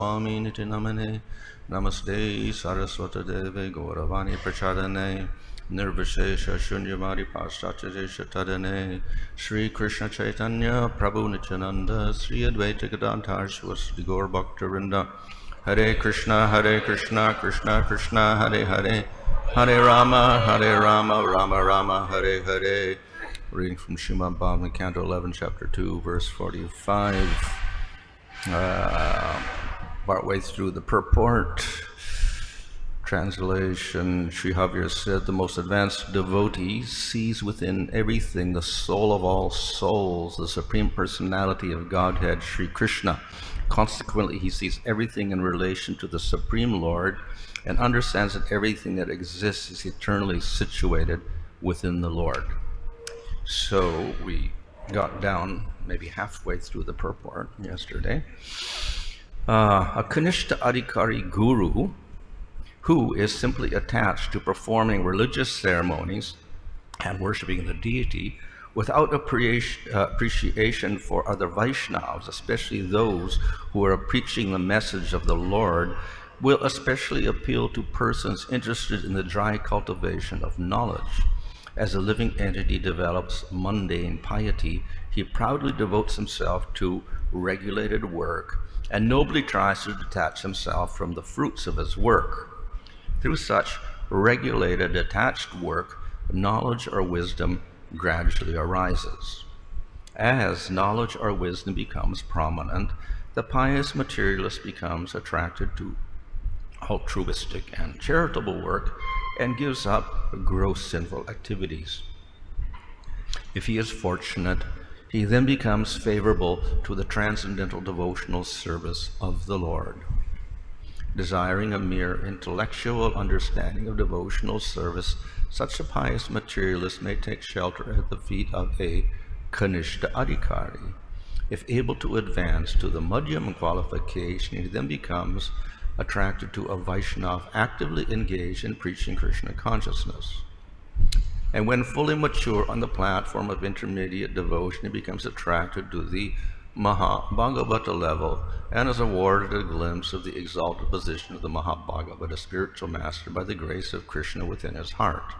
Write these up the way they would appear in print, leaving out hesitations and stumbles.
Swami Niti Namane Namaste Saraswata Deve Gauravani Prachadane Nirvishesha Shunyamari Paschatyajesha Tadane Sri Krishna Chaitanya Prabhu Nityananda Sri Advaita Gadadhar Shri Gaur Bhaktarinda Hare Krishna Krishna Krishna Hare Hare Hare Rama Rama Rama Hare Hare. Reading from Srimad Bhagavatam, Canto 11, Chapter 2, verse 45. Partway through the purport. Translation, Sri Javier said, the most advanced devotee sees within everything the soul of all souls, the Supreme Personality of Godhead, Sri Krishna. Consequently, he sees everything in relation to the Supreme Lord and understands that everything that exists is eternally situated within the Lord. So we got down maybe halfway through the purport yesterday. A Kanishta Adhikari guru who is simply attached to performing religious ceremonies and worshiping the deity without appreciation for other Vaishnavas, especially those who are preaching the message of the Lord, will especially appeal to persons interested in the dry cultivation of knowledge. As a living entity develops mundane piety, he proudly devotes himself to regulated work and nobly tries to detach himself from the fruits of his work. Through such regulated, detached work, knowledge or wisdom gradually arises. As knowledge or wisdom becomes prominent, the pious materialist becomes attracted to altruistic and charitable work and gives up gross sinful activities. If he is fortunate, he then becomes favorable to the transcendental devotional service of the Lord. Desiring a mere intellectual understanding of devotional service, such a pious materialist may take shelter at the feet of a Kanishta Adhikari. If able to advance to the Madhyam qualification, he then becomes attracted to a Vaishnava actively engaged in preaching Krishna consciousness. And when fully mature on the platform of intermediate devotion, he becomes attracted to the Mahabhagavata level and is awarded a glimpse of the exalted position of the Mahabhagavata spiritual master by the grace of Krishna within his heart.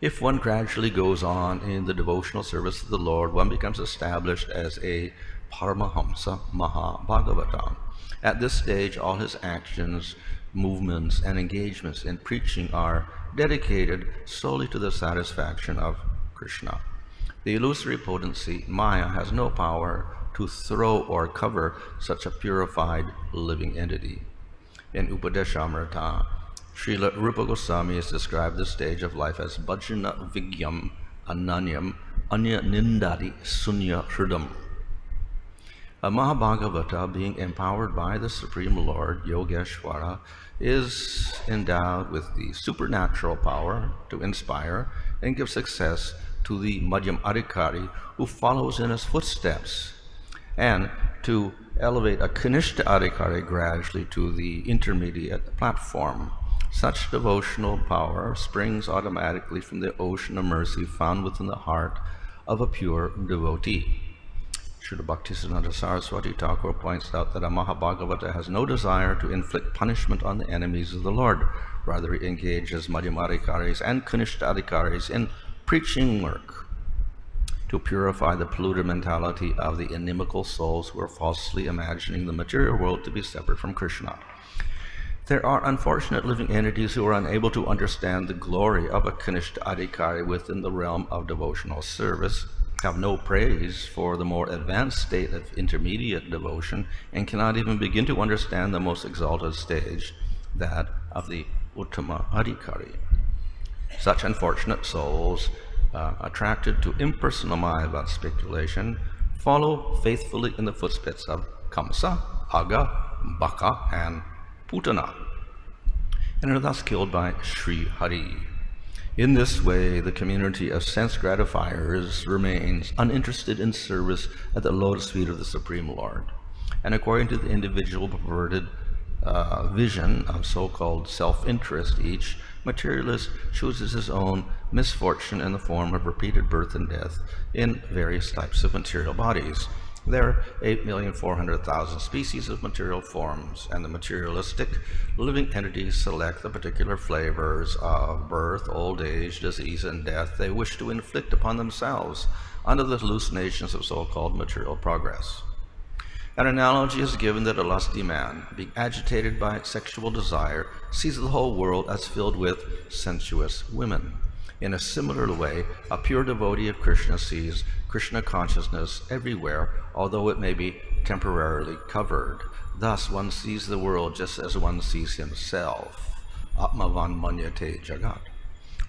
If one gradually goes on in the devotional service of the Lord, one becomes established as a Paramahamsa Mahabhagavata. At this stage, all his actions, movements, and engagements in preaching are dedicated solely to the satisfaction of Krishna. The illusory potency, Maya, has no power to throw or cover such a purified living entity. In Upadeshamrita, Srila Rupa Goswami has described this stage of life as Bhajana Vigyam Ananyam Anya Nindadi Sunya Hridam. A Mahabhagavata, being empowered by the Supreme Lord, Yogeshwara, is endowed with the supernatural power to inspire and give success to the Madhyam Adhikari who follows in his footsteps, and to elevate a Kanishta Adhikari gradually to the intermediate platform. Such devotional power springs automatically from the ocean of mercy found within the heart of a pure devotee. Srila Bhaktisiddhanta Saraswati Thakur points out that a Mahabhagavata has no desire to inflict punishment on the enemies of the Lord. Rather, he engages Madhyamadhikaris and Kanishta in preaching work to purify the polluted mentality of the inimical souls who are falsely imagining the material world to be separate from Krishna. There are unfortunate living entities who are unable to understand the glory of a Kanishta Adhikari within the realm of devotional service, have no praise for the more advanced state of intermediate devotion, and cannot even begin to understand the most exalted stage, that of the Uttama Adhikari. Such unfortunate souls, attracted to impersonal Mayavad speculation, follow faithfully in the footsteps of Kamsa, Aga, Baka, and Putana, and are thus killed by Sri Hari. In this way, the community of sense gratifiers remains uninterested in service at the lotus feet of the Supreme Lord. And according to the individual perverted vision of so-called self-interest, each materialist chooses his own misfortune in the form of repeated birth and death in various types of material bodies. There are 8,400,000 species of material forms, and the materialistic living entities select the particular flavors of birth, old age, disease, and death they wish to inflict upon themselves under the hallucinations of so-called material progress. An analogy is given that a lusty man, being agitated by sexual desire, sees the whole world as filled with sensuous women. In a similar way, a pure devotee of Krishna sees Krishna consciousness everywhere, although it may be temporarily covered. Thus, one sees the world just as one sees himself. Atmavan manyate jagat.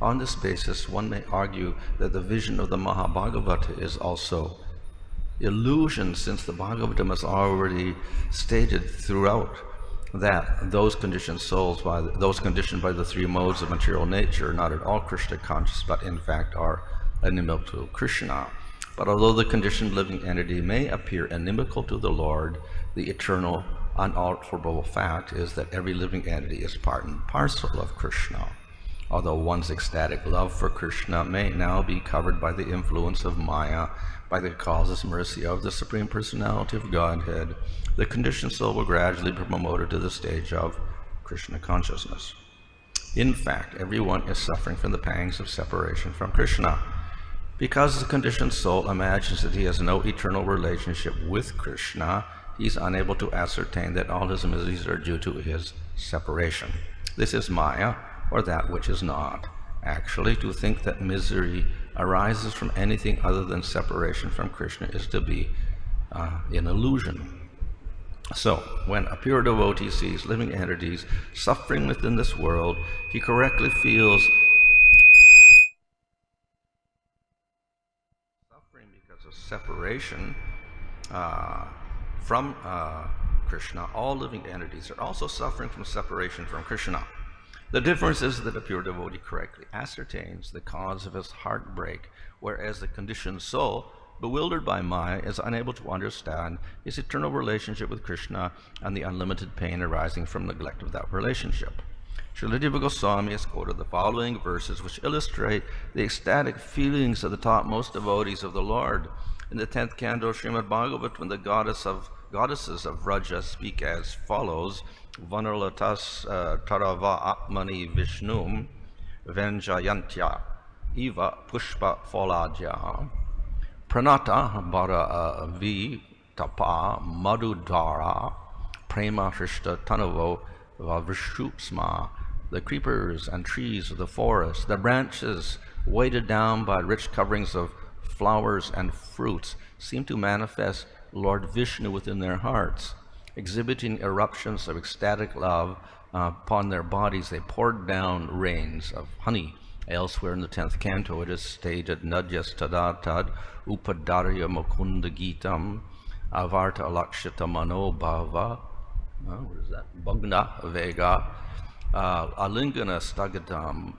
On this basis, one may argue that the vision of the Mahabhagavata is also illusion, since the Bhagavatam has already stated throughout that those conditioned by the three modes of material nature are not at all Krishna conscious, but in fact are inimical to Krishna. But although the conditioned living entity may appear inimical to the Lord, the eternal, unalterable fact is that every living entity is part and parcel of Krishna. Although one's ecstatic love for Krishna may now be covered by the influence of Maya, by the causeless mercy of the Supreme Personality of Godhead, the conditioned soul will gradually be promoted to the stage of Krishna consciousness. In fact, everyone is suffering from the pangs of separation from Krishna. Because the conditioned soul imagines that he has no eternal relationship with Krishna, he is unable to ascertain that all his miseries are due to his separation. This is Maya, or that which is not. Actually, to think that misery arises from anything other than separation from Krishna is to be an illusion. So, when a pure devotee sees living entities suffering within this world, he correctly feels suffering because of separation from Krishna. All living entities are also suffering from separation from Krishna. The difference is that a pure devotee correctly ascertains the cause of his heartbreak, whereas the conditioned soul, bewildered by Maya, is unable to understand his eternal relationship with Krishna and the unlimited pain arising from neglect of that relationship. Srila Jiva Goswami has quoted the following verses which illustrate the ecstatic feelings of the topmost devotees of the Lord. In the 10th canto of Srimad Bhagavatam, when the goddesses of Vraja speak as follows: Vanalatas tarava atmani vishnum venjayantya eva pushpa phaladya pranata bara vi tapa madhudara prema hrishta tanavo vavrishupsma. The creepers and trees of the forest, the branches weighted down by rich coverings of flowers and fruits, seem to manifest Lord Vishnu within their hearts. Exhibiting eruptions of ecstatic love upon their bodies, they poured down rains of honey. Elsewhere in the 10th canto it is stated, Nadyas tadatad upadarya mukunda gitam avarta alakshita mano bhava. What is that? Bhagna vega alingana stagatam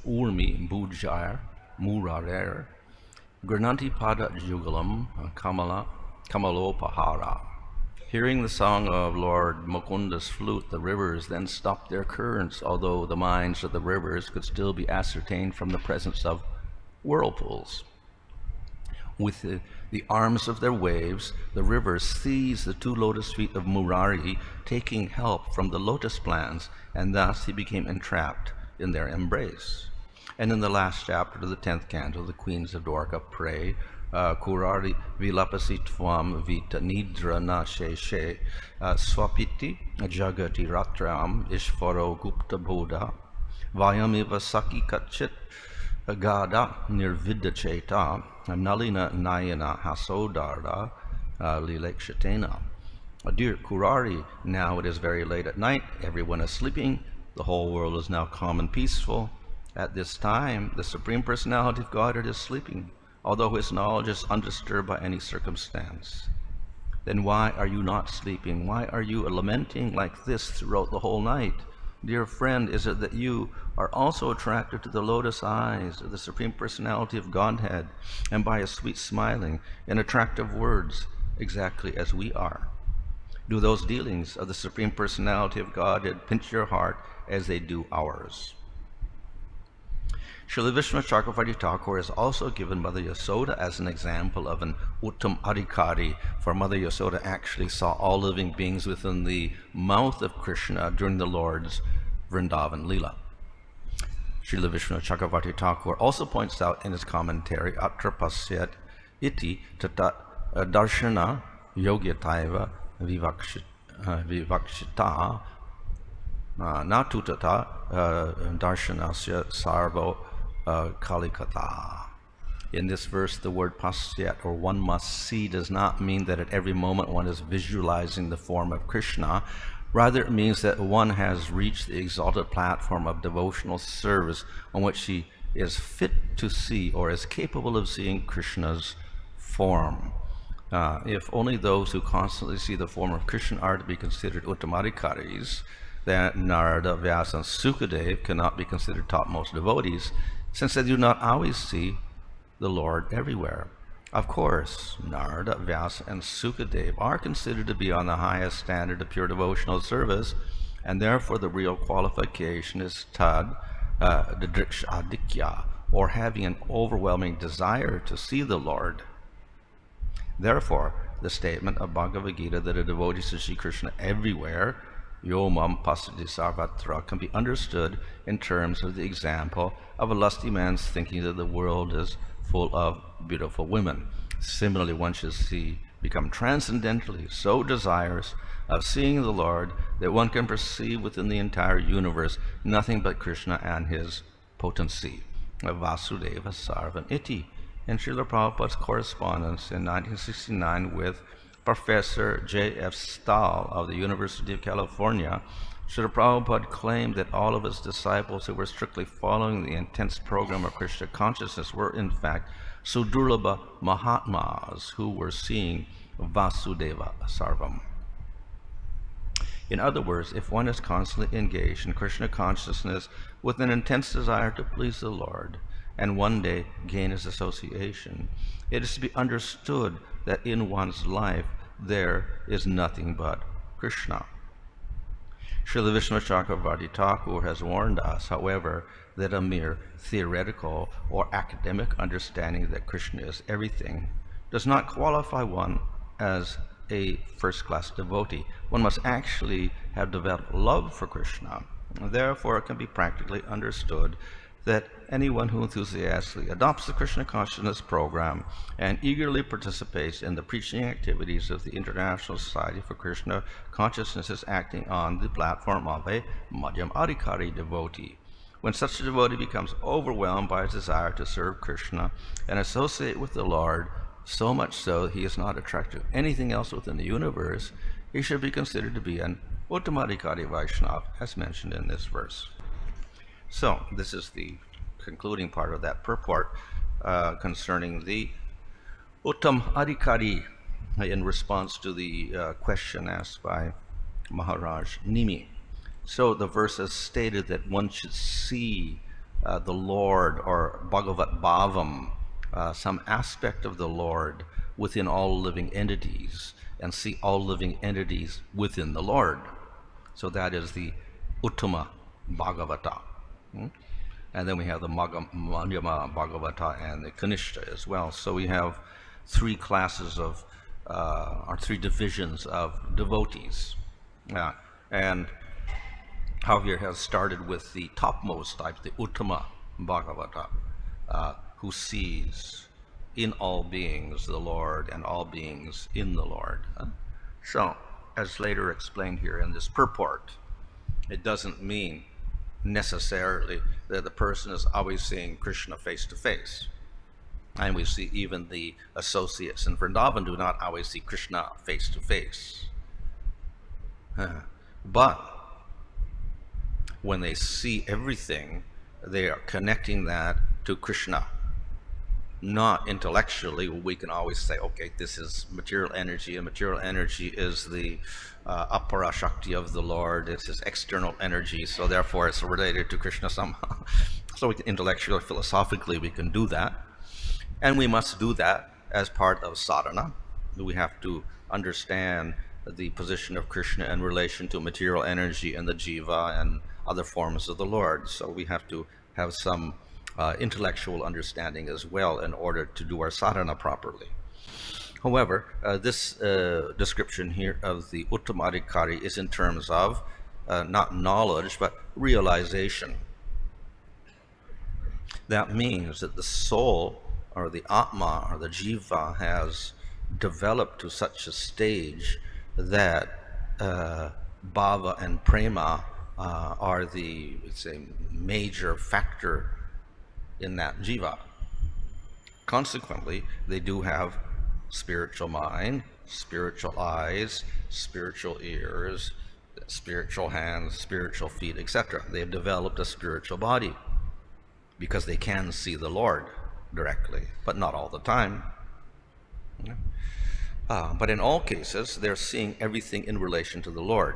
urmi bhujayar murarer grananti pada jugalam kamalopahara. Hearing the song of Lord Mukunda's flute, the rivers then stopped their currents, although the minds of the rivers could still be ascertained from the presence of whirlpools. With the arms of their waves, the rivers seized the two lotus feet of Murari, taking help from the lotus plants, and thus he became entrapped in their embrace. And in the last chapter of the 10th canto, the queens of Dwarka pray, Kurari vilapasi tvam vita nidra na sheshe swapiti jagati ratram ishvaro gupta bodha vayamiva saki kachit gada nirvidya cheta nalina nayana hasodarda lilekshatena. Dear Kurari, now it is very late at night, everyone is sleeping, the whole world is now calm and peaceful. At this time, the Supreme Personality of Godhead is sleeping, although his knowledge is undisturbed by any circumstance. Then why are you not sleeping? Why are you lamenting like this throughout the whole night? Dear friend, is it that you are also attracted to the lotus eyes of the Supreme Personality of Godhead, and by his sweet smiling and attractive words, exactly as we are? Do those dealings of the Supreme Personality of Godhead pinch your heart as they do ours? Srila Vishnu Chakravarti Thakur is also given Mother Yasoda as an example of an Uttam Adhikari, for Mother Yasoda actually saw all living beings within the mouth of Krishna during the Lord's Vrindavan Leela. Srila Vishnu Chakravarti Thakur also points out in his commentary, Atra Pasyat iti tata darshana yogyataiva vivakshita natutata darshanasya sarvo kalikata. In this verse, the word pasyat, or one must see, does not mean that at every moment one is visualizing the form of Krishna. Rather, it means that one has reached the exalted platform of devotional service on which he is fit to see or is capable of seeing Krishna's form. If only those who constantly see the form of Krishna are to be considered uttamadhikaris, then Narada, Vyasa, and Sukadev cannot be considered topmost devotees, since they do not always see the Lord everywhere. Of course, Narada, Vyasa, and Sukadev are considered to be on the highest standard of pure devotional service, and therefore the real qualification is tad didrikshadikya, or having an overwhelming desire to see the Lord. Therefore, the statement of Bhagavad Gita that a devotee should see Krishna everywhere, Yomam Pasadi Sarvatra, can be understood in terms of the example of a lusty man's thinking that the world is full of beautiful women. Similarly, one should become transcendentally so desirous of seeing the Lord that one can perceive within the entire universe nothing but Krishna and his potency. Vasudeva Sarvam Iti. In Srila Prabhupada's correspondence in 1969 with Professor J.F. Stahl of the University of California, Srila Prabhupada claimed that all of his disciples who were strictly following the intense program of Krishna consciousness were in fact Sudurlabha Mahatmas who were seeing Vasudeva Sarvam. In other words, if one is constantly engaged in Krishna consciousness with an intense desire to please the Lord and one day gain his association, it is to be understood that in one's life there is nothing but Krishna. Srila Vishnu Chakravarti Thakur has warned us, however, that a mere theoretical or academic understanding that Krishna is everything does not qualify one as a first-class devotee. One must actually have developed love for Krishna. Therefore, it can be practically understood that anyone who enthusiastically adopts the Krishna consciousness program and eagerly participates in the preaching activities of the International Society for Krishna Consciousness is acting on the platform of a Madhyam Adhikari devotee. When such a devotee becomes overwhelmed by his desire to serve Krishna and associate with the Lord, so much so that he is not attracted to anything else within the universe, he should be considered to be an Uttamadhikari Vaishnava, as mentioned in this verse. So, this is the concluding part of that purport concerning the Uttam Adhikari in response to the question asked by Maharaj Nimi. So the verse has stated that one should see the Lord, or Bhagavat Bhavam, some aspect of the Lord within all living entities, and see all living entities within the Lord. So that is the Uttama Bhagavata. And then we have the Madhyama Bhagavata and the Kanishta as well. So we have three classes of, or three divisions of devotees. And Javier has started with the topmost type, the Uttama Bhagavata, who sees in all beings the Lord and all beings in the Lord. So, as later explained here in this purport, it doesn't mean necessarily that the person is always seeing Krishna face to face. And we see even the associates in Vrindavan do not always see Krishna face to face. But when they see everything, they are connecting that to Krishna. Not intellectually, we can always say, okay, this is material energy, and material energy is the apara shakti of the Lord. It's his external energy, so therefore it's related to Krishna somehow. So we can intellectually, philosophically, we can do that. And we must do that as part of sadhana. We have to understand the position of Krishna in relation to material energy and the jiva and other forms of the Lord. So we have to have some intellectual understanding as well in order to do our sadhana properly. However, this description here of the Uttamadhikari is in terms of not knowledge, but realization. That means that the soul, or the Atma, or the Jiva, has developed to such a stage that bhava and prema are the, let's say, major factor in that jiva. Consequently, they do have spiritual mind, spiritual eyes, spiritual ears, spiritual hands, spiritual feet, etc. They have developed a spiritual body because they can see the Lord directly, but not all the time. But in all cases, they're seeing everything in relation to the Lord.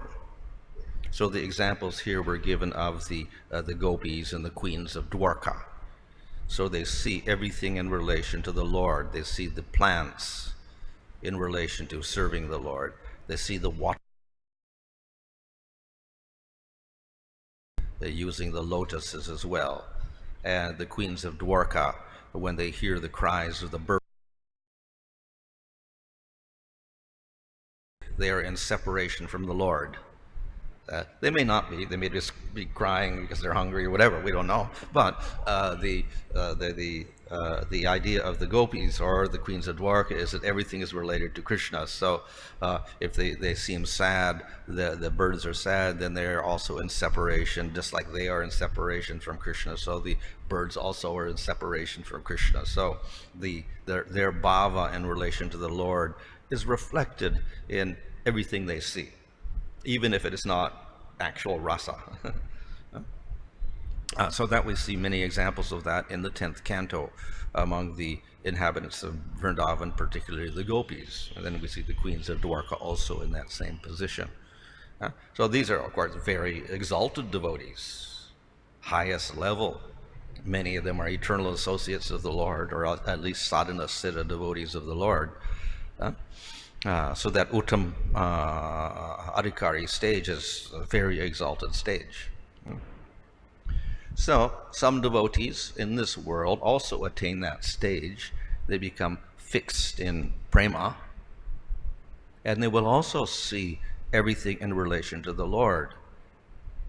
So the examples here were given of the gopis and the queens of Dwarka. So they see everything in relation to the Lord. They see the plants in relation to serving the Lord. They see the water. They're using the lotuses as well. And the queens of Dwarka, when they hear the cries of the birds, they are in separation from the Lord. They may not be. They may just be crying because they're hungry or whatever. We don't know. But the idea of the gopis or the queens of Dwarka is that everything is related to Krishna. So if they seem sad, the birds are sad, then they're also in separation, just like they are in separation from Krishna. So the birds also are in separation from Krishna. So their bhava in relation to the Lord is reflected in everything they see, even if it is not actual rasa. So that we see many examples of that in the 10th canto among the inhabitants of Vrindavan, particularly the gopis. And then we see the queens of Dwarka also in that same position. So these are, of course, very exalted devotees, highest level. Many of them are eternal associates of the Lord, or at least sadhana siddha devotees of the Lord. So that Uttam Adhikari stage is a very exalted stage. So some devotees in this world also attain that stage. They become fixed in prema, and they will also see everything in relation to the Lord.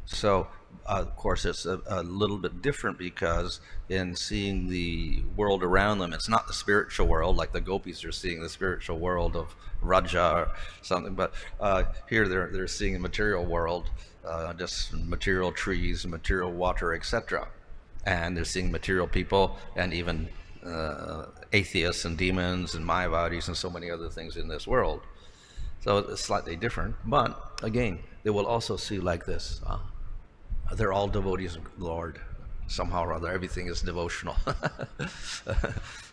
So of course it's a little bit different, because in seeing the world around them, it's not the spiritual world like the gopis are seeing the spiritual world of Raja or something, but here they're seeing a material world, just material trees, material water, etc. And they're seeing material people, and even atheists and demons and Mayavadis and so many other things in this world. So it's slightly different, but again, they will also see like this. They're all devotees of the Lord. Somehow or other, everything is devotional.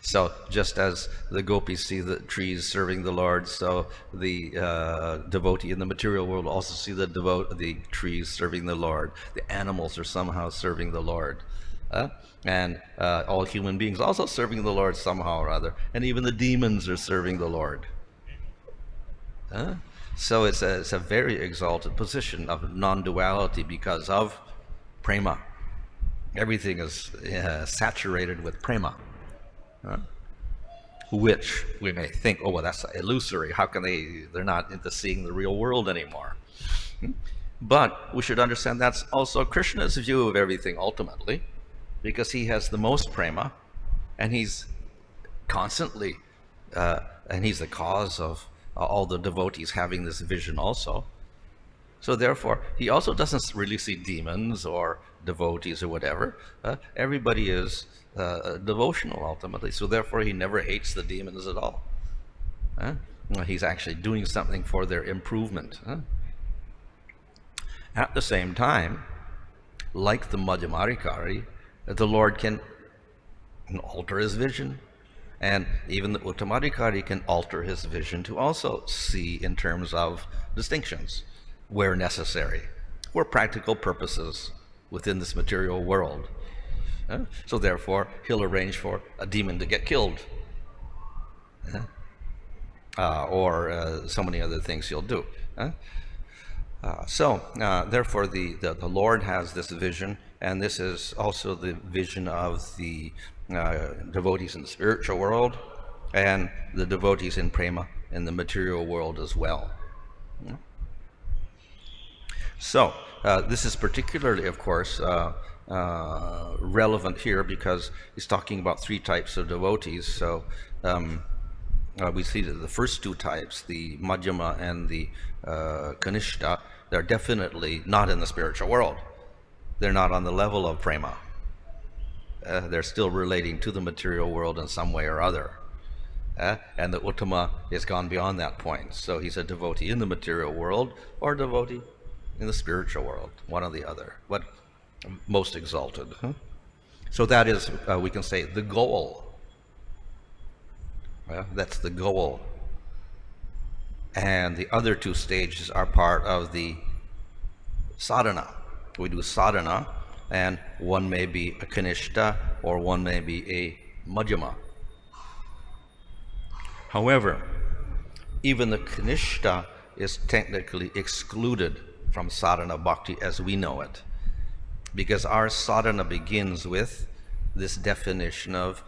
So just as the gopis see the trees serving the Lord, so the devotee in the material world also see the trees serving the Lord. The animals are somehow serving the Lord. And all human beings also serving the Lord somehow or other. And even the demons are serving the Lord. So it's a very exalted position of non-duality because of prema. Everything is saturated with prema, which we may think, oh, well, that's illusory. How can they're not into seeing the real world anymore? But we should understand that's also Krishna's view of everything ultimately, because he has the most prema, and he's constantly, and he's the cause of all the devotees having this vision also. So therefore, he also doesn't really see demons or devotees or whatever. Everybody is devotional ultimately. So therefore, he never hates the demons at all. He's actually doing something for their improvement. At the same time, like the Madhyamadhikari, the Lord can alter his vision. And even the Uttamadhikari can alter his vision to also see in terms of distinctions where necessary, for practical purposes within this material world. So therefore, he'll arrange for a demon to get killed. Or so many other things he'll do. Therefore, the Lord has this vision, And this is also the vision of the devotees in the spiritual world and the devotees in prema in the material world as well. So this is particularly, of course, relevant here because he's talking about three types of devotees. So we see that the first two types, the Madhyama and the Kanishta, they're definitely not in the spiritual world. They're not on the level of prema. They're still relating to the material world in some way or other. And the Uttama has gone beyond that point. So he's a devotee in the material world or a devotee in the spiritual world, one or the other, but most exalted. So that is, we can say, the goal. That's the goal. And the other two stages are part of the sadhana. We do sadhana, and one may be a kanishta or one may be a madhyama. However, even the kanishta is technically excluded from sadhana bhakti as we know it, because our sadhana begins with this definition of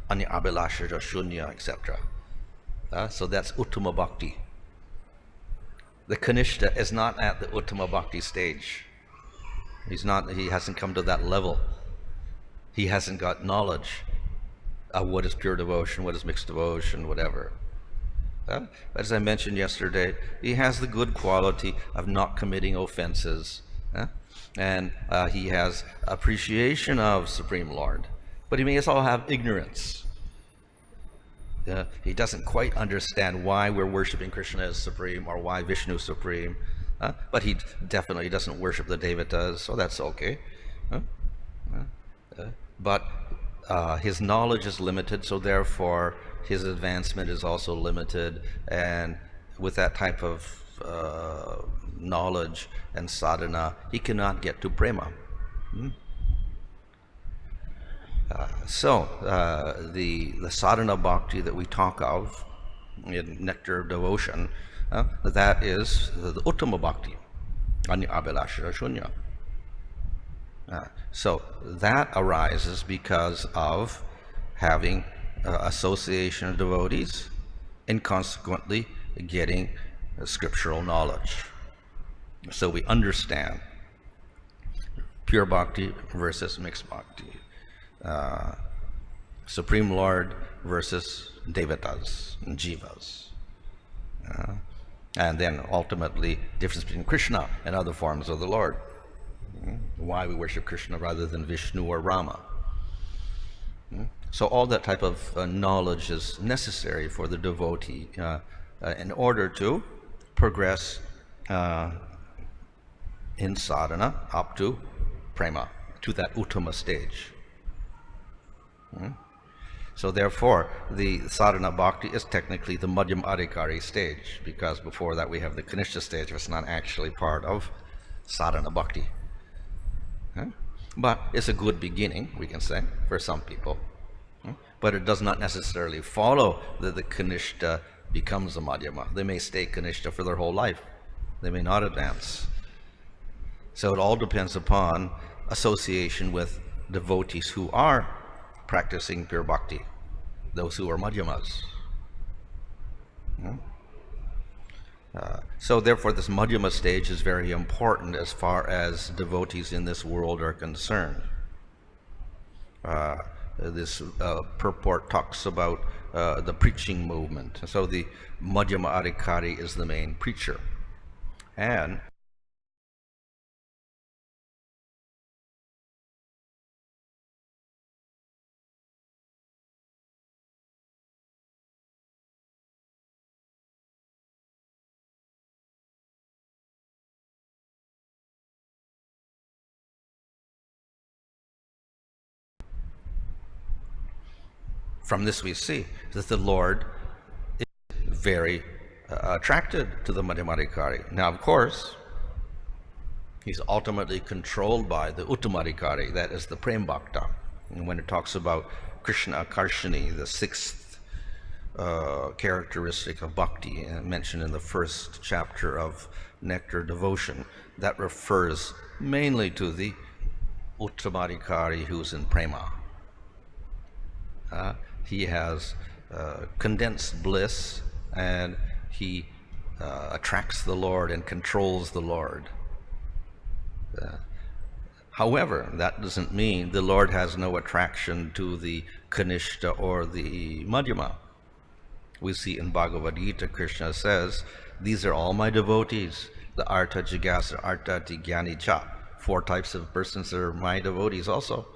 anya abhilasha shunya, etc. So that's uttama bhakti. The kanishta is not at the uttama bhakti stage. He hasn't come to that level. He hasn't got knowledge of what is pure devotion, what is mixed devotion, whatever. But as I mentioned yesterday, he has the good quality of not committing offenses. And he has appreciation of Supreme Lord. But he may also have ignorance. He doesn't quite understand why we're worshiping Krishna as Supreme or why Vishnu is Supreme. But he definitely doesn't worship the Devatas, so that's okay. But his knowledge is limited, so therefore his advancement is also limited. And with that type of knowledge and sadhana, he cannot get to prema. So the sadhana bhakti that we talk of in Nectar of Devotion, that is the uttama bhakti, anya abhilasha shunya. So that arises because of having association of devotees and consequently getting scriptural knowledge. So we understand pure bhakti versus mixed bhakti, Supreme Lord versus devatas and jivas, and then ultimately difference between Krishna and other forms of the Lord. Why we worship Krishna rather than Vishnu or Rama. So all that type of knowledge is necessary for the devotee in order to progress in sadhana up to prema, to that uttama stage. So therefore, the sadhana bhakti is technically the madhyam adhikari stage, because before that we have the kanishta stage, which is not actually part of sadhana bhakti. But it's a good beginning, we can say, for some people. But it does not necessarily follow that the kanishta becomes a madhyama. They may stay kanishta for their whole life. They may not advance. So it all depends upon association with devotees who are practicing pure bhakti, those who are madhyamas. So therefore this madhyama stage is very important as far as devotees in this world are concerned. This purport talks about the preaching movement. So the madhyama adhikari is the main preacher. And from this we see that the Lord is very attracted to the madhyamadhikari. Now, of course, he's ultimately controlled by the uttamadhikari, that is the prem bhakta. And when it talks about Krishna Karshani, the sixth characteristic of bhakti, mentioned in the first chapter of Nectar Devotion, that refers mainly to the Uttamadikari who's in prema. He has condensed bliss, and he attracts the Lord and controls the Lord. However, that doesn't mean the Lord has no attraction to the Kanishta or the Madhyama. We see in Bhagavad Gita, Krishna says, these are all my devotees. The Artha, Jigasa, Artha, Jnani, Cha. 4 types of persons are my devotees also.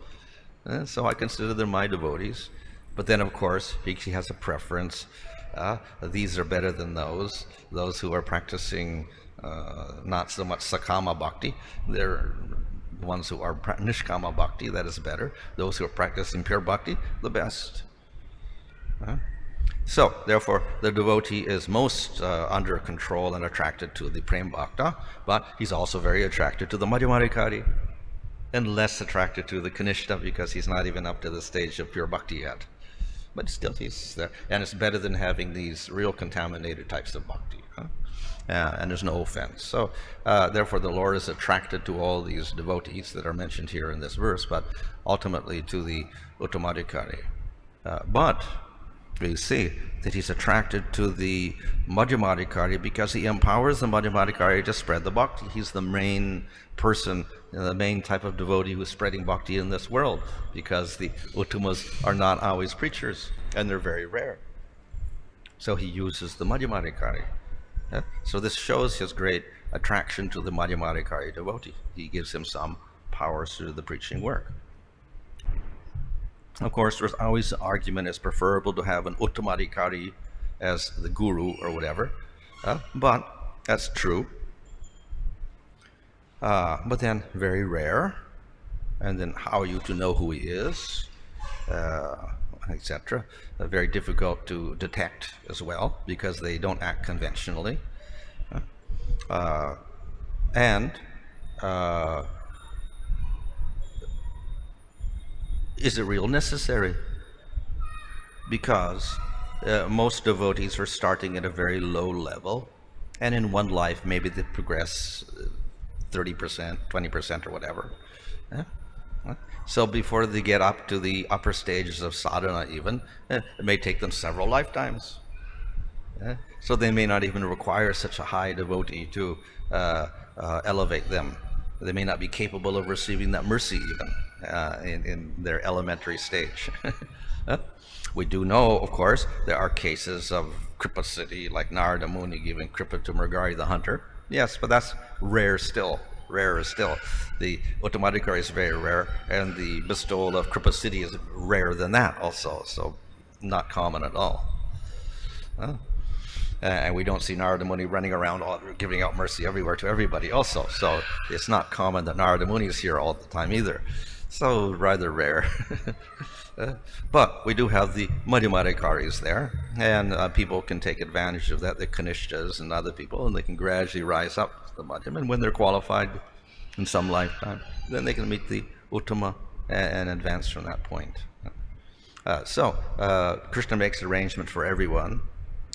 So I consider them my devotees. But then, of course, he has a preference. These are better than those. Those who are practicing not so much Sakama Bhakti, they're the ones who are Nishkama Bhakti, that is better. Those who are practicing pure Bhakti, the best. So, therefore, the devotee is most under control and attracted to the Prem Bhakta, but he's also very attracted to the Madhyamadikari, and less attracted to the Kanishta because he's not even up to the stage of pure Bhakti yet. But still, he's there. And it's better than having these real contaminated types of Bhakti. And there's no offense. So, therefore, the Lord is attracted to all these devotees that are mentioned here in this verse, but ultimately to the Uttamadikari. But we see that he's attracted to the Madhyamadikari because he empowers the Madhyamadikari to spread the Bhakti. He's the main person, the main type of devotee who's spreading Bhakti in this world, because the Uttamas are not always preachers, and they're very rare. So he uses the Madhyamadikari. So this shows his great attraction to the Madhyamadikari devotee. He gives him some powers to do the preaching work. Of course, there's always the argument it's preferable to have an Uttamadikari as the guru or whatever, but that's true. But then very rare, and then how are you to know who he is, etc. Very difficult to detect as well, because they don't act conventionally. Is it real necessary? Because most devotees are starting at a very low level, and in one life maybe they progress 30%, 20% or whatever. So before they get up to the upper stages of sadhana even, it may take them several lifetimes. So they may not even require such a high devotee to elevate them. They may not be capable of receiving that mercy even in their elementary stage. We do know, of course, there are cases of Kripa Siddhi, like Narada Muni giving Kripa to Mrigari the hunter. Yes, but that's rare still. Rarer still. The Uttamadikari is very rare, and the bestowal of Kripa Siddhi is rarer than that also, so not common at all. And we don't see Narada Muni running around giving out mercy everywhere to everybody also, so it's not common that Narada Muni is here all the time either. So rather rare. But we do have the Madhyamadikaris there, and people can take advantage of that, the Kanishtas and other people, and they can gradually rise up to the Madhyam, and when they're qualified in some lifetime, then they can meet the Uttama and advance from that point. So Krishna makes arrangement for everyone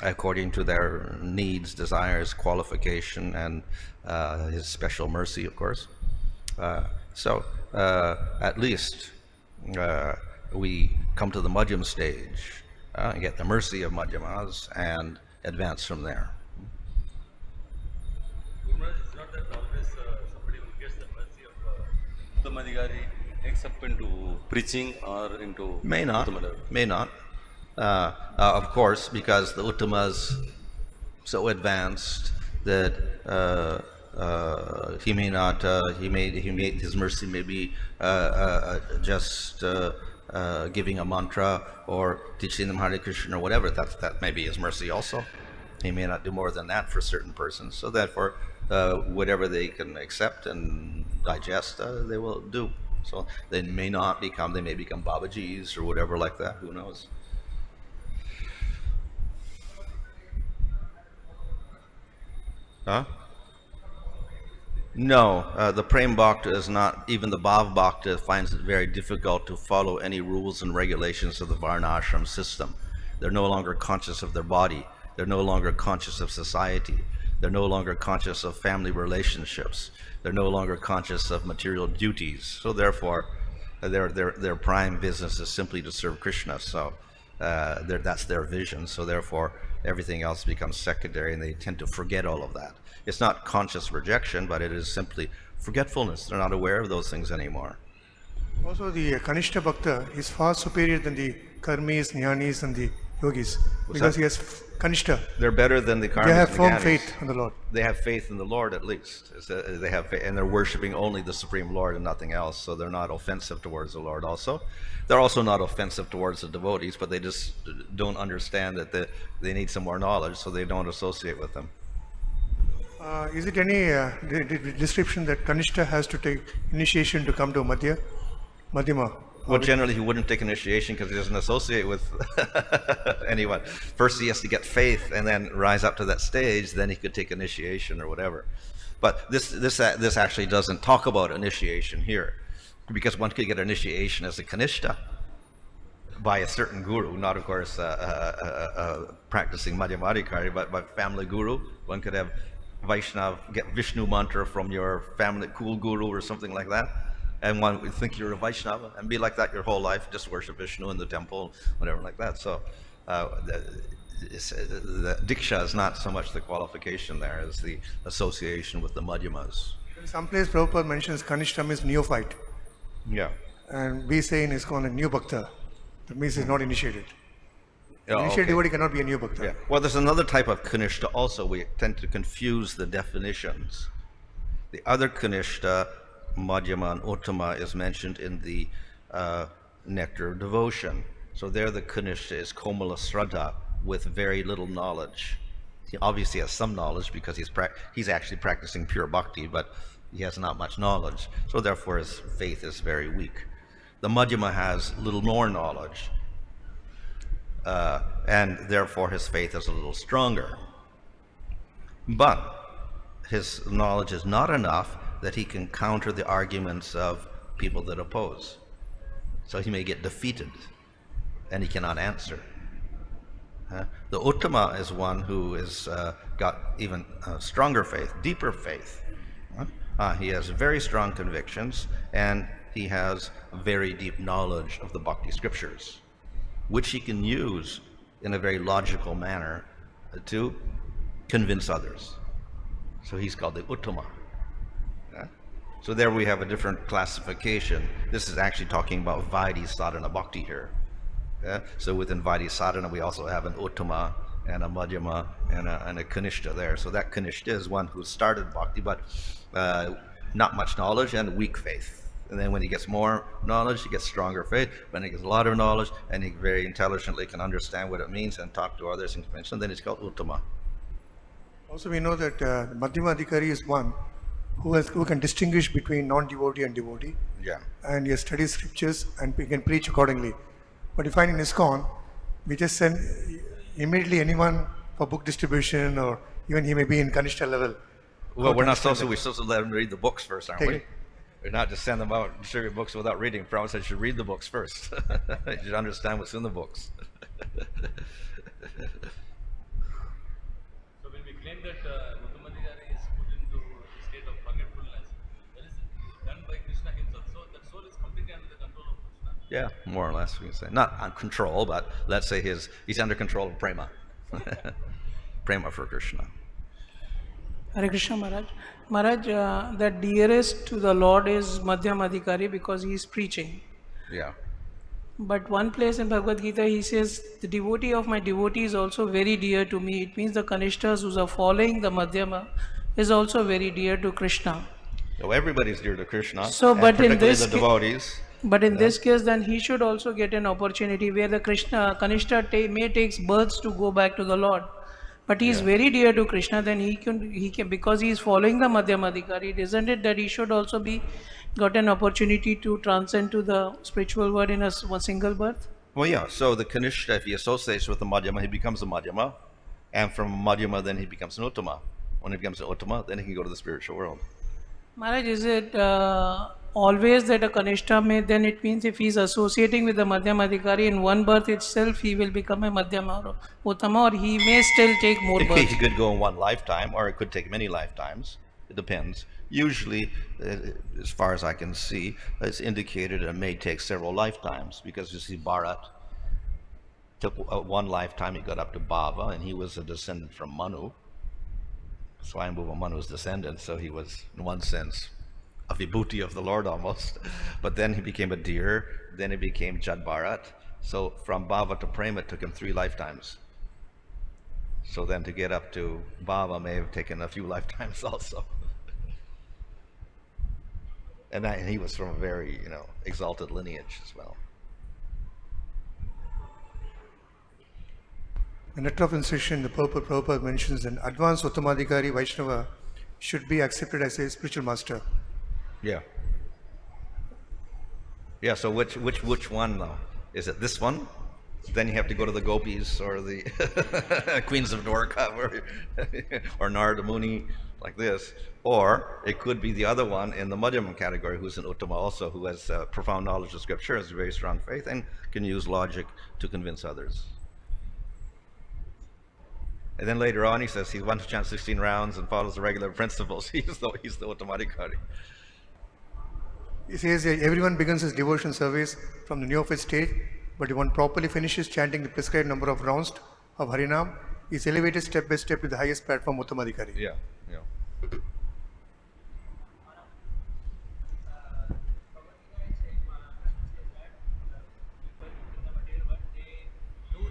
according to their needs, desires, qualification, and his special mercy, of course. So at least we come to the Madhyam stage and get the mercy of Madhyamas and advance from there. It's not that always somebody who gets the mercy of the Madhigari takes up into preaching or into May not. Of course, because the Uttamas so advanced that he may not. His mercy may be just giving a mantra or teaching them Hare Krishna or whatever. That may be his mercy also. He may not do more than that for certain persons. So therefore, whatever they can accept and digest, they will do. So they may become Babajis or whatever like that. Who knows? Huh? No, the Prem Bhakta is not, even the Bhava Bhakta finds it very difficult to follow any rules and regulations of the Varnashram system. They're no longer conscious of their body. They're no longer conscious of society. They're no longer conscious of family relationships. They're no longer conscious of material duties. So therefore, their prime business is simply to serve Krishna. So that's their vision. So therefore, everything else becomes secondary, and they tend to forget all of that. It's not conscious rejection, but it is simply forgetfulness. They're not aware of those things anymore. Also, the Kanishta Bhakta is far superior than the Karmis, Jnanis, and the Yogis because that? he has Kanishta. They're better than the karmas. They have and firm jnanis. faith in the Lord. They have faith in the Lord, at least. They have faith, and they're worshiping only the Supreme Lord and nothing else. So they're not offensive towards the Lord. Also, they're also not offensive towards the devotees, but they just don't understand that they need some more knowledge, so they don't associate with them. Is it any description that Kanishta has to take initiation to come to Madhyama? Well, generally, he wouldn't take initiation because he doesn't associate with anyone. First, he has to get faith and then rise up to that stage. Then he could take initiation or whatever. But this actually doesn't talk about initiation here, because one could get initiation as a kanishta by a certain guru, not of course practicing Madhyamadikari, but by family guru. One could have Vaishnav get Vishnu mantra from your family cool guru or something like that. And one would think you're a Vaishnava and be like that your whole life, just worship Vishnu in the temple, whatever like that. So the Diksha is not so much the qualification there as the association with the Madhyamas. In some place Prabhupada mentions Kanishta means neophyte. Yeah. And we say in ISKCON a new Bhakta. That means he's not initiated. Oh, Initiated okay. devotee cannot be a new Bhakta. Yeah. Well, there's another type of Kanishta also. We tend to confuse the definitions. The other Kanishta, Madhyama and Uttama, is mentioned in the Nectar of Devotion. So there the Kanishta is Komala Sraddha with very little knowledge. He obviously has some knowledge because he's actually practicing pure bhakti, but he has not much knowledge. So therefore his faith is very weak. The Madhyama has little more knowledge, and therefore his faith is a little stronger. But his knowledge is not enough that he can counter the arguments of people that oppose. So he may get defeated, and he cannot answer. The Uttama is one who has got even stronger faith, deeper faith. He has very strong convictions, and he has very deep knowledge of the bhakti scriptures, which he can use in a very logical manner to convince others. So he's called the Uttama. So there we have a different classification. This is actually talking about Vaidhi sadhana bhakti here. So within Vaidhi sadhana we also have an Uttama and a Madhyama and a Kanishta there. So that Kanishta is one who started bhakti but not much knowledge and weak faith. And then when he gets more knowledge, he gets stronger faith. When he gets a lot of knowledge and he very intelligently can understand what it means and talk to others and convince them, then it's called Uttama. Also we know that Madhyama Adhikari is one who can distinguish between non-devotee and devotee. Yeah. And he has studied scriptures and he can preach accordingly. But you find in ISKCON, we just send immediately anyone for book distribution, or even he may be in Kanishta level. Well, we're supposed to let them read the books first, aren't we? Okay. We're not just send them out and distribute books without reading. Prabhupada said you should read the books first. You should understand what's in the books. So when we claim that Uttamadhikari is put into a state of forgetfulness, that is done by Krishna himself. So that soul is completely under the control of Krishna. Yeah, more or less we can say. Not on control, but let's say he's under control of prema. Prema for Krishna. Hare Krishna Maharaj. Maharaj, the dearest to the Lord is Madhyamadhikari because he is preaching. Yeah. But one place in Bhagavad Gita he says, the devotee of my devotee is also very dear to me. It means the Kanishtas who are following the Madhyama is also very dear to Krishna. So everybody's dear to Krishna, So, and but in particularly this the devotees. But in this case, then he should also get an opportunity where the Kanishta may takes births to go back to the Lord. But he is very dear to Krishna, then he can because he is following the Madhyamadhikari. Isn't it that he should also got an opportunity to transcend to the spiritual world in a single birth? Well, yeah. So the Kanishta, if he associates with the Madhyama, he becomes a Madhyama, and from Madhyama, then he becomes an Uttama. When he becomes an Uttama, then he can go to the spiritual world. Maharaj, is it always that a Kanishta may, then it means if he is associating with the Madhyama Adhikari in one birth itself, he will become a Madhyama or Uttama, or he may still take more He births. could go in one lifetime, or it could take many lifetimes. It depends. Usually, as far as I can see, it's indicated it may take several lifetimes, because you see Bharat took one lifetime, he got up to bhava, and he was a descendant from Manu. Swayambhuva Manu's descendant, so he was, in one sense, a vibhuti of the Lord almost. But then he became a deer, then he became Jad Bharat. So from bhava to prema it took him 3 lifetimes. So then to get up to bhava may have taken a few lifetimes also. And he was from a very, exalted lineage as well. In letter of instruction, the Prabhupada mentions an advanced Uttamadhikari Vaishnava should be accepted as a spiritual master. Yeah. Yeah, so which one though? Is it this one? Then you have to go to the gopis or the queens of Dwarka or Narada Muni, like this. Or it could be the other one in the Madhyama category, who's an Uttama also, who has profound knowledge of scripture, has very strong faith, and can use logic to convince others. And then later on he says he wants to chant 16 rounds and follows the regular principles. He's the Uttamadhikari. He says everyone begins his devotion service from the neophyte stage, but if one properly finishes chanting the prescribed number of rounds of Harinam, he is elevated step by step to the highest platform, Uttamadhikari. Yeah. Do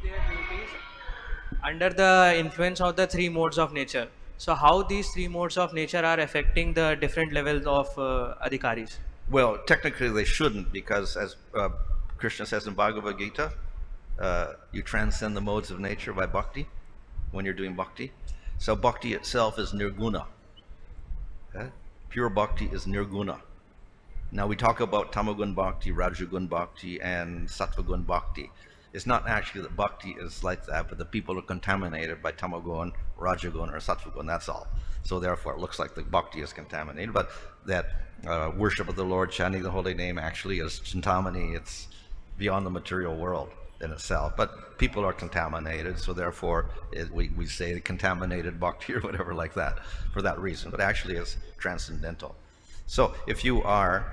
their duties under the influence of the 3 modes of nature. So how these 3 modes of nature are affecting the different levels of adhikaris? Well, technically they shouldn't, because as Krishna says in Bhagavad Gita, you transcend the modes of nature by bhakti, when you're doing bhakti. So bhakti itself is nirguna. Pure bhakti is nirguna. Now we talk about tamagun bhakti, rajagun bhakti, and sattvagun bhakti. It's not actually that bhakti is like that, but the people are contaminated by tamagun, rajagun, or sattvagun, that's all. So therefore it looks like the bhakti is contaminated, but that worship of the Lord, chanting the holy name, actually is chintamani. It's beyond the material world in itself. But people are contaminated, so therefore we say contaminated bhakti or whatever like that for that reason, but actually it's transcendental. So if you are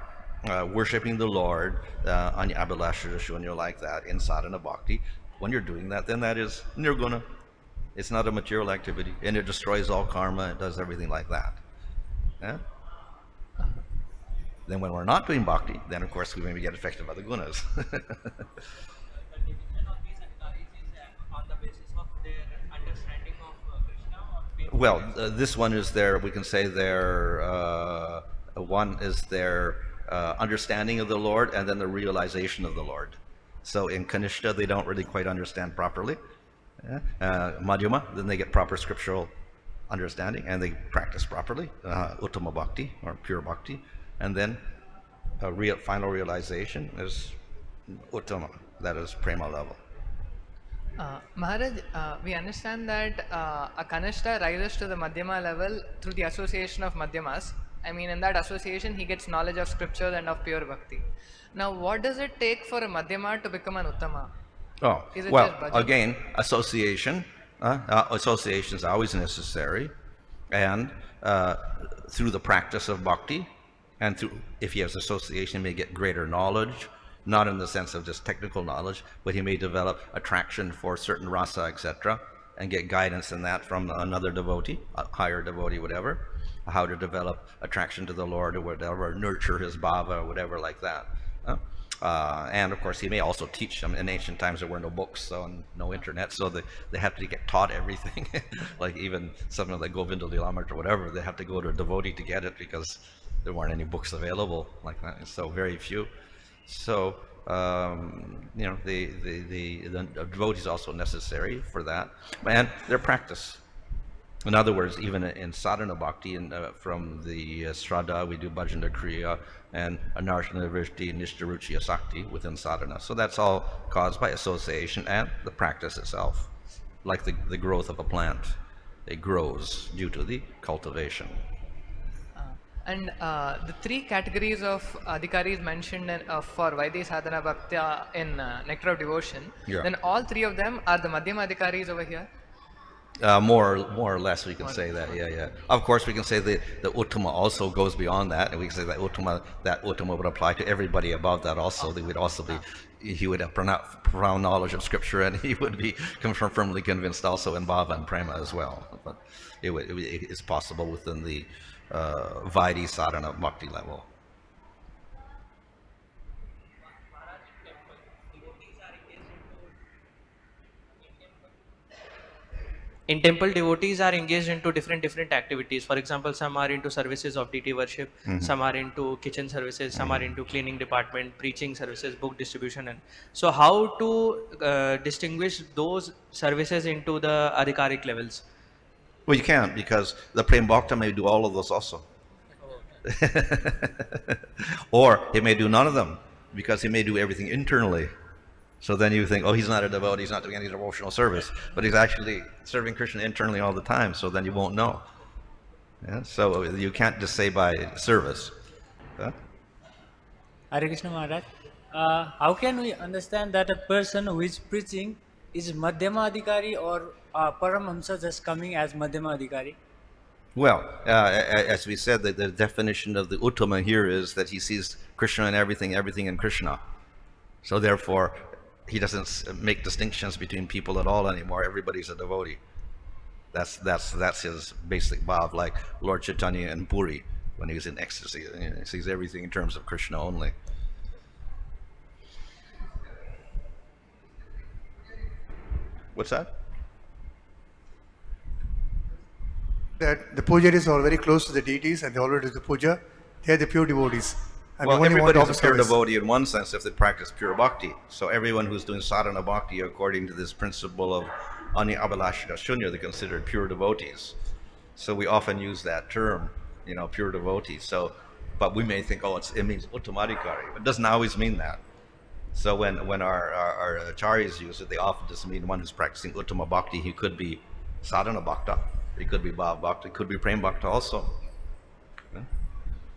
worshipping the Lord on Abhilasha Shunya like that in sadhana bhakti, when you're doing that, then that is nirguna. It's not a material activity, and it destroys all karma. It does everything like that. Yeah? Then when we're not doing bhakti, then of course we maybe get affected by the gunas. The division of these adhikaris is on the basis of their understanding of Krishna or Well, this one is their, we can say their, one is their understanding of the Lord, and then the realization of the Lord. So in Kanishta, they don't really quite understand properly. Madhyama, then they get proper scriptural understanding, and they practice properly, Uttama Bhakti, or pure Bhakti. And then final realization is Uttama, that is prema level. Maharaj, we understand that a Kanishta rises to the Madhyama level through the association of Madhyamas. I mean, in that association, he gets knowledge of scriptures and of pure bhakti. Now, what does it take for a Madhyama to become an Uttama? Oh, Is it well, just bhajan? again, association. Association is always necessary, and through the practice of bhakti, and through, if he has association, he may get greater knowledge, not in the sense of just technical knowledge, but he may develop attraction for certain rasa, etc., and get guidance in that from another devotee, a higher devotee, whatever, how to develop attraction to the Lord or whatever, nurture his bhava or whatever like that. And of course, he may also teach them. In ancient times, there were no books, so and no internet, so they have to get taught everything. Like even something like Govinda Lilamrit or whatever, they have to go to a devotee to get it, because there weren't any books available like that, so very few. So the devotee is also necessary for that, and their practice. In other words, even in sadhana bhakti, and from the Shraddha, we do bhajana kriya and anarshana vrishti, nishtaruchi asakti within sadhana. So that's all caused by association and the practice itself. Like the growth of a plant, it grows due to the cultivation. And the three categories of adhikaris mentioned for Vaidhi Sadhana Bhaktya in Nectar of Devotion, Yeah. then all three of them are the Madhyama adhikaris over here. More or less, we can say that. Yeah, yeah. Of course, we can say the uttama also goes beyond that, and we can say that uttama would apply to everybody above that also. They would also be, he would have profound knowledge of scripture, and he would be firmly convinced also in bhava and prema as well. But it's possible within the Vaidhi sadhana bhakti level. In temple, devotees are engaged into different activities. For example, some are into services of deity worship, some are into kitchen services, some are into cleaning department, preaching services, book distribution. And so how to distinguish those services into the adhikaric levels? Well, you can't, because the prem bhakta may do all of those also. Or he may do none of them, because he may do everything internally. So then you think, oh, he's not a devotee, he's not doing any devotional service, but he's actually serving Krishna internally all the time, so then you won't know. Yeah? So you can't just say by service. Huh? Hare Krishna Maharaj. How can we understand that a person who is preaching is Madhyama Adhikari or Paramhamsa just coming as Madhyama Adhikari? Well, as we said, the definition of the Uttama here is that he sees Krishna in everything, everything in Krishna. So therefore, he doesn't make distinctions between people at all anymore. Everybody's a devotee. That's his basic bhav, like Lord Chaitanya in Puri, when he was in ecstasy. He sees everything in terms of Krishna only. What's that? That the pujaris are very close to the deities and they already do the puja. They are the pure devotees. And Well, we only want to everybody's offer a pure service. devotee in one sense if they practice pure bhakti. So everyone who's doing sadhana bhakti according to this principle of ani abhalashika shunya, they're considered pure devotees. So we often use that term, pure devotee. So, but we may think, it means uttamadikari. It doesn't always mean that. So when our acharyas use it, they often just mean one who's practicing uttama bhakti. He could be sadhana bhakta, he could be bhava bhakta, he could be prema bhakta also.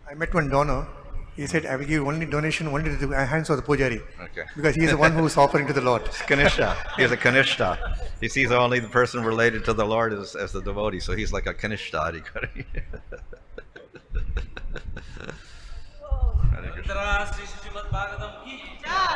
I met one donor. He said, I will give only donation only to the hands of the pujari. Okay. Because he is the one who is offering to the Lord. Kanishta. He's a Kanishta. He sees only the person related to the Lord as the devotee, so he's like a Kanishta. Shri Srimad Bhagavatam ki jai.